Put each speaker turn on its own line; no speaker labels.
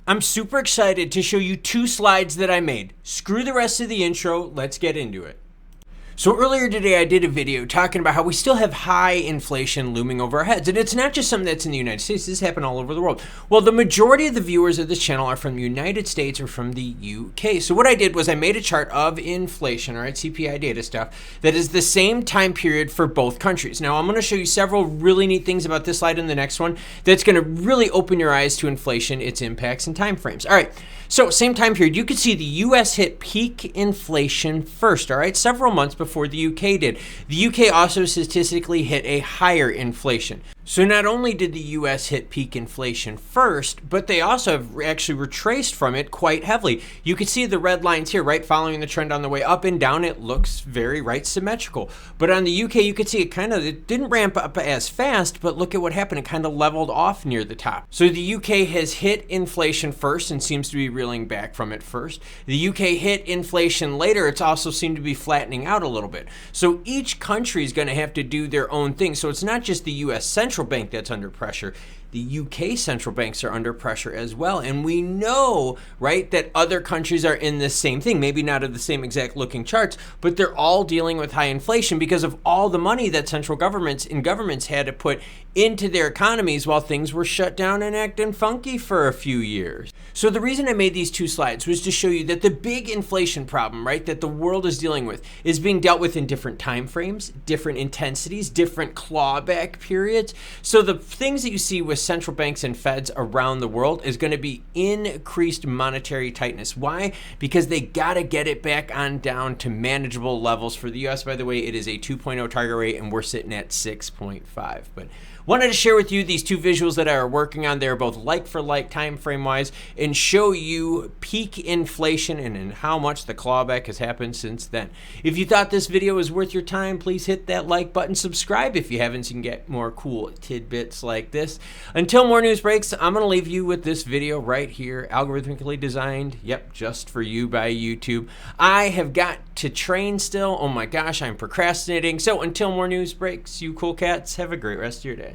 I'm super excited to show you 2 slides that I made. Screw the rest of the intro, let's get into it. So earlier today I did a video talking about how we still have high inflation looming over our heads, and it's not just something that's in the United States, this happened all over the world. Well, the majority of the viewers of this channel are from the United States or from the UK. So what I did was I made a chart of inflation, all right, CPI data stuff, that is the same time period for both countries. Now I'm going to show you several really neat things about this slide and the next one that's going to really open your eyes to inflation, its impacts, and time frames. All right, so same time period, you could see the US hit peak inflation first, all right, several months before the UK did. The UK also statistically hit a higher inflation. So not only did the US hit peak inflation first, but they also have actually retraced from it quite heavily. You can see the red lines here, right, following the trend on the way up and down. It looks very symmetrical. But on the UK, you could see it didn't ramp up as fast, but look at what happened. It kind of leveled off near the top. So the UK has hit inflation first and seems to be reeling back from it first. The UK hit inflation later. It's also seemed to be flattening out a little bit. So each country is going to have to do their own thing. So it's not just the US central bank that's under pressure. The UK central banks are under pressure as well. And we know, right, that other countries are in this same thing, maybe not of the same exact looking charts, but they're all dealing with high inflation because of all the money that central governments and governments had to put into their economies while things were shut down and acting funky for a few years. So the reason I made these 2 slides was to show you that the big inflation problem, right, that the world is dealing with is being dealt with in different time frames, different intensities, different clawback periods. So the things that you see with central banks and feds around the world is going to be increased monetary tightness. Why? Because they got to get it back on down to manageable levels. For the US, by the way, it is a 2.0 target rate and we're sitting at 6.5. But wanted to share with you these 2 visuals that I are working on. They're both like for like time frame wise and show you peak inflation and how much the clawback has happened since then. If you thought this video was worth your time, please hit that like button, subscribe if you haven't, so you can get more cool tidbits like this. Until more news breaks, I'm going to leave you with this video right here, algorithmically designed, yep, just for you by YouTube. I have got to train still. Oh my gosh, I'm procrastinating. So until more news breaks, you cool cats, have a great rest of your day.